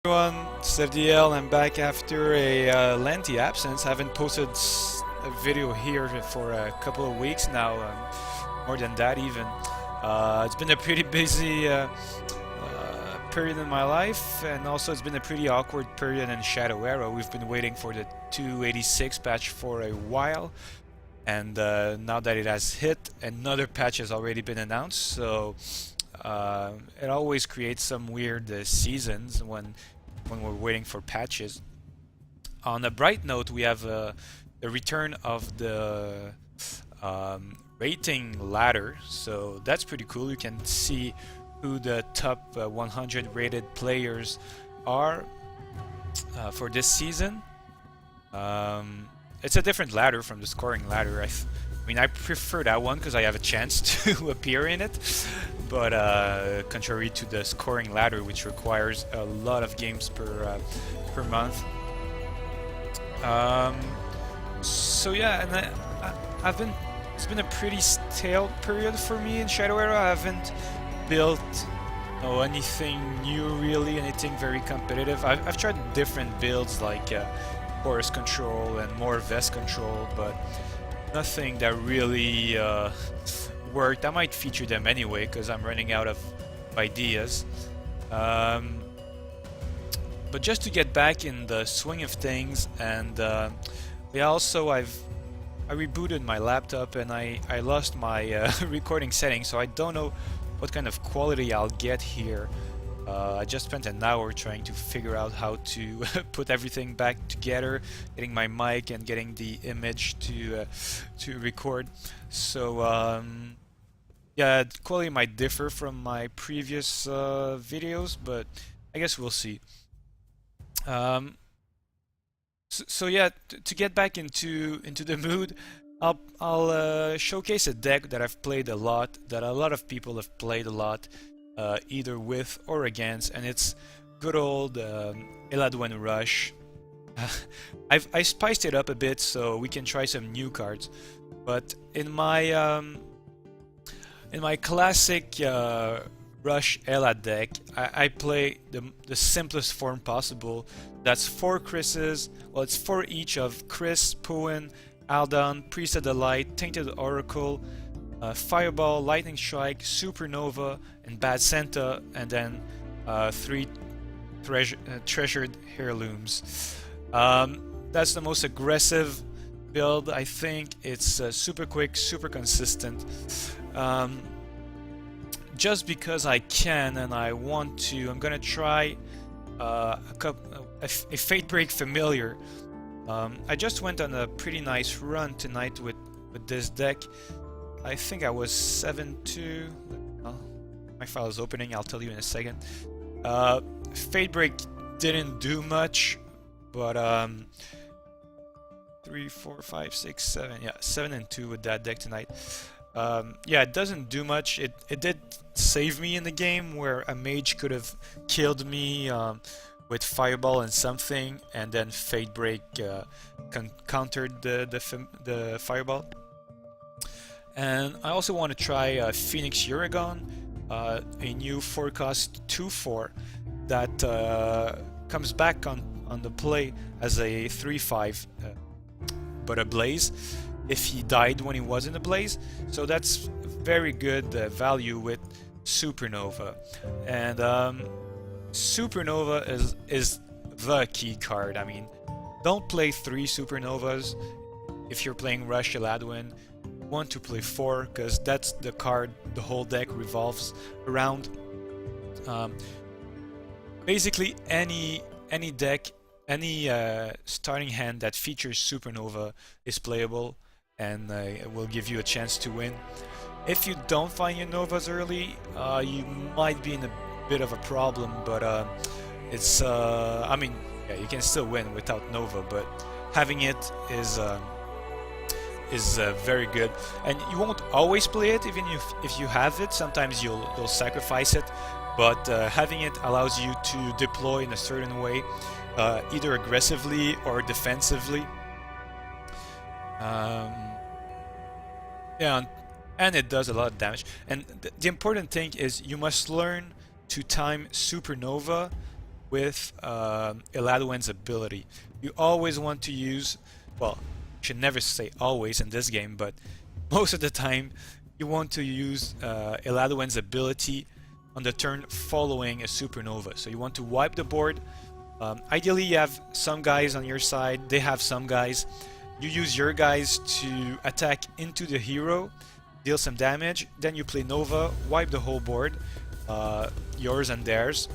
Everyone, it's FDL. I'm back after a lengthy absence. I haven't posted a video here for a couple of weeks now, more than that even. It's been a pretty busy period in my life, and also it's been a pretty awkward period in Shadow Era. We've been waiting for the 286 patch for a while, and now that it has hit, another patch has already been announced, so it always creates some weird seasons when we're waiting for patches. On a bright note, we have the return of the rating ladder, so that's pretty cool. You can see who the top 100 rated players are for this season. It's a different ladder from the scoring ladder. I mean, I prefer that one because I have a chance to appear in it, but contrary to the scoring ladder, which requires a lot of games per month. So yeah, and it's been a pretty stale period for me in Shadow Era. I haven't built anything new really, anything very competitive. I've tried different builds like forest control and more vest control, but nothing that really worked. I might feature them anyway because I'm running out of ideas. But just to get back in the swing of things, and yeah, also I rebooted my laptop and I lost my recording settings, so I don't know what kind of quality I'll get here. I just spent an hour trying to figure out how to put everything back together, getting my mic and getting the image to record. So yeah, the quality might differ from my previous videos, but I guess we'll see. So yeah, to get back into the mood, I'll showcase a deck that I've played a lot, that a lot of people have played a lot. Either with or against, and it's good old Eladwen Rush. I spiced it up a bit so we can try some new cards, but in my classic Rush Ela deck, I play the simplest form possible. That's 4 Krises. Well, it's 4 each of Kris, Puwen, Aldon, Priest of the Light, Tainted Oracle, Fireball, Lightning Strike, Supernova, and Bad Santa, and then 3 Treasured Heirlooms. That's the most aggressive build, I think. It's super quick, super consistent. Just because I can and I want to, I'm gonna try a Fatebreak Familiar. I just went on a pretty nice run tonight with this deck. I think I was 7-2. My file is opening, I'll tell you in a second. Fatebreak didn't do much, but 3, 4, 5, 6, 7. Yeah, 7-2 with that deck tonight. Yeah, it doesn't do much. It did save me in the game where a mage could have killed me with Fireball and something, and then Fatebreak countered the Fireball. And I also want to try Pheonix Urigorn, a new 4-cost 2/4 that comes back on the play as a 3/5, but a blaze if he died when he was in the blaze. So that's very good value with Supernova. And Supernova is the key card. I mean, don't play 3 Supernovas if you're playing Rush Eladwen. Want to play 4 because that's the card the whole deck revolves around. Basically any deck, any starting hand that features Supernova is playable, and it will give you a chance to win. If you don't find your Novas early, you might be in a bit of a problem, but it's I mean, yeah, you can still win without Nova, but having it is very good. And you won't always play it, even if you have it. Sometimes you'll sacrifice it, but having it allows you to deploy in a certain way, either aggressively or defensively. Yeah, and it does a lot of damage. And the important thing is you must learn to time Supernova with Eladwen's ability. You always want to use, well, I should never say always in this game, but most of the time you want to use Eladwen's ability on the turn following a supernova. So you want to wipe the board. Ideally you have some guys on your side, they have some guys. You use your guys to attack into the hero, deal some damage, then you play Nova, wipe the whole board, yours and theirs.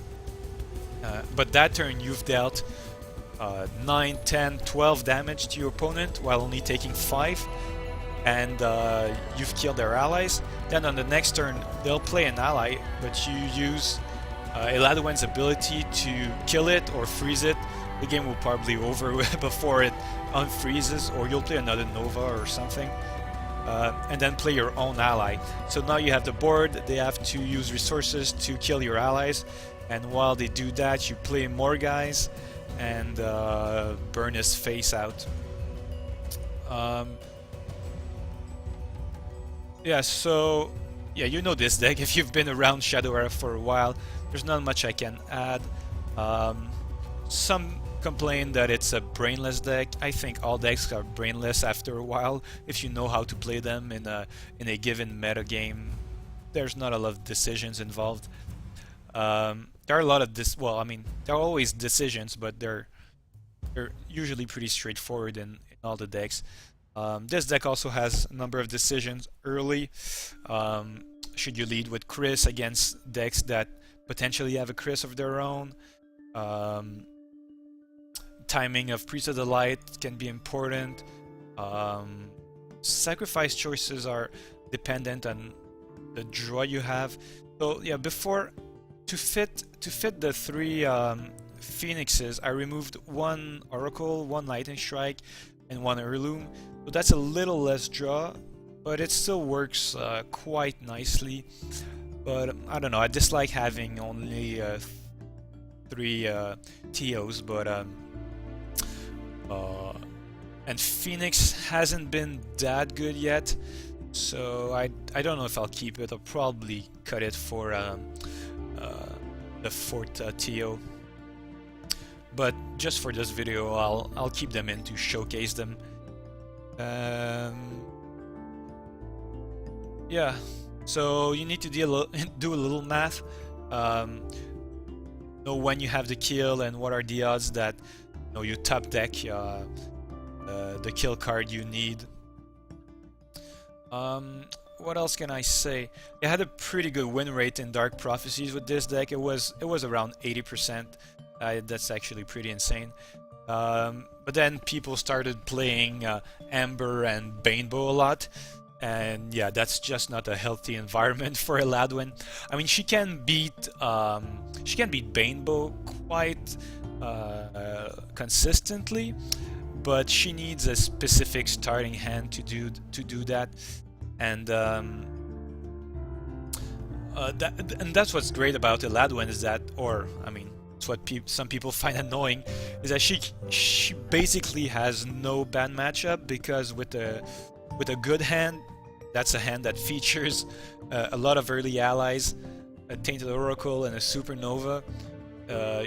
But that turn you've dealt 9, 10, 12 damage to your opponent while only taking 5, and you've killed their allies. Then on the next turn they'll play an ally, but you use Eladwen's ability to kill it or freeze it. The game will probably over before it unfreezes, or you'll play another Nova or something, and then play your own ally. So now you have the board, they have to use resources to kill your allies, and while they do that you play more guys and burn his face out. Yeah, so yeah, you know this deck if you've been around Shadow Era for a while. There's not much I can add. Some complain that it's a brainless deck. I think all decks are brainless after a while if you know how to play them in a given meta game. There's not a lot of decisions involved. There are a lot of well, I mean, there are always decisions, but they're usually pretty straightforward in all the decks. This deck also has a number of decisions early. Should you lead with Kris against decks that potentially have a Kris of their own? Timing of Priest of the Light can be important. Sacrifice choices are dependent on the draw you have. So yeah, before to fit the 3 Phoenixes, I removed 1 Oracle, 1 Lightning Strike, and 1 Heirloom. So that's a little less draw, but it still works quite nicely. But I don't know, I dislike having only 3 TOs, but and Pheonix hasn't been that good yet, so I don't know if I'll keep it. I'll probably cut it for the 4th TO. But just for this video, I'll keep them in to showcase them. Yeah, so you need to do a little math. Know when you have the kill and what are the odds that you top deck the kill card you need. What else can I say? I had a pretty good win rate in Dark Prophecies with this deck. It was around 80%. That's actually pretty insane. But then people started playing Amber and Banebow a lot, and yeah, that's just not a healthy environment for Eladwen. I mean, she can beat Banebow quite consistently, but she needs a specific starting hand to do that, and that's what's great about Eladwen is that, or I mean, it's what some people find annoying, is that she basically has no bad matchup, because with a good hand, that's a hand that features a lot of early allies, a Tainted Oracle and a Supernova.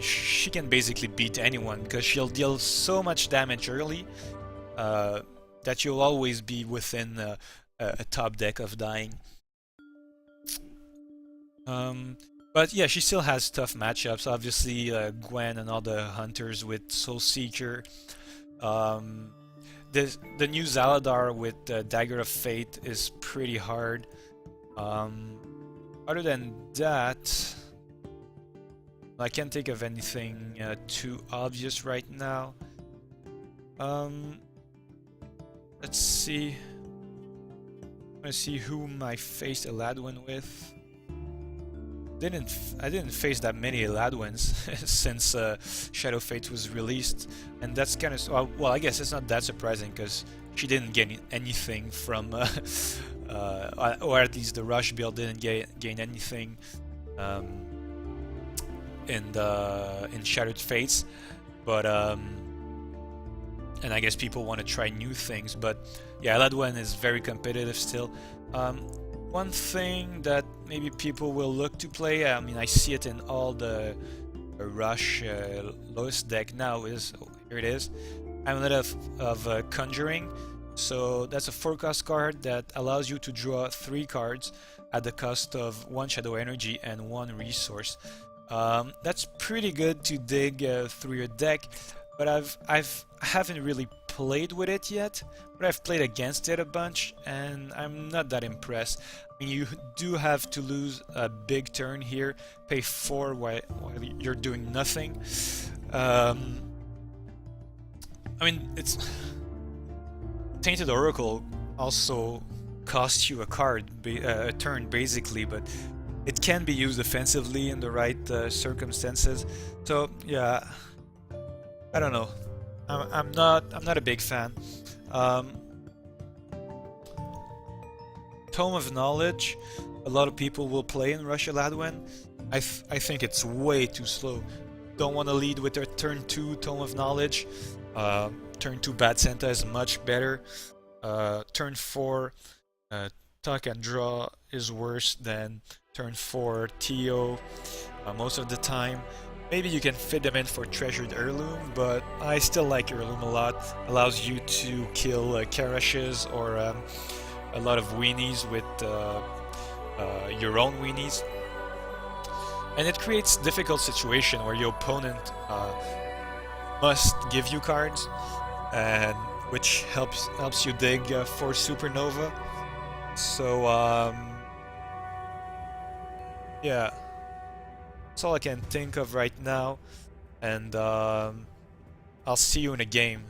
She can basically beat anyone because she'll deal so much damage early that you'll always be within a top deck of dying. But yeah, she still has tough matchups. Obviously, Gwen and all the hunters with Soul Seeker. The new Zaladar with Dagger of Fate is pretty hard. Other than that, I can't think of anything too obvious right now. Let's see. I'm gonna see whom I faced Eladwen with. I didn't face that many Eladwens since Shadow Fate was released, and that's kind of well, I guess it's not that surprising because she didn't gain anything from, or at least the Rush build didn't gain anything in Shattered Fates, but and I guess people want to try new things. But yeah, Eladwen is very competitive still. One thing that maybe people will look to play, I mean, I see it in all the Rush lowest deck now is, oh, here it is, Amulet of Conjuring. So that's a 4-cost card that allows you to draw 3 cards at the cost of 1 Shadow Energy and 1 resource. That's pretty good to dig through your deck, but I haven't really played with it yet, but I've played against it a bunch, and I'm not that impressed. I mean, you do have to lose a big turn here, pay 4 while you're doing nothing. I mean, it's Tainted Oracle also costs you a card, a turn basically, but it can be used offensively in the right circumstances. So yeah, I don't know. I'm not a big fan. Tome of Knowledge, a lot of people will play in Rush Eladwen. I think it's way too slow. Don't want to lead with their turn 2 Tome of Knowledge. Turn 2 Bad Santa is much better. Turn 4 Tuck and Draw is worse than turn 4 Tio most of the time. Maybe you can fit them in for Treasured Heirloom, but I still like Heirloom a lot. Allows you to kill Karashes or a lot of weenies with your own weenies. And it creates difficult situation where your opponent must give you cards, and which helps you dig for Supernova. So yeah, that's all I can think of right now, and I'll see you in a game.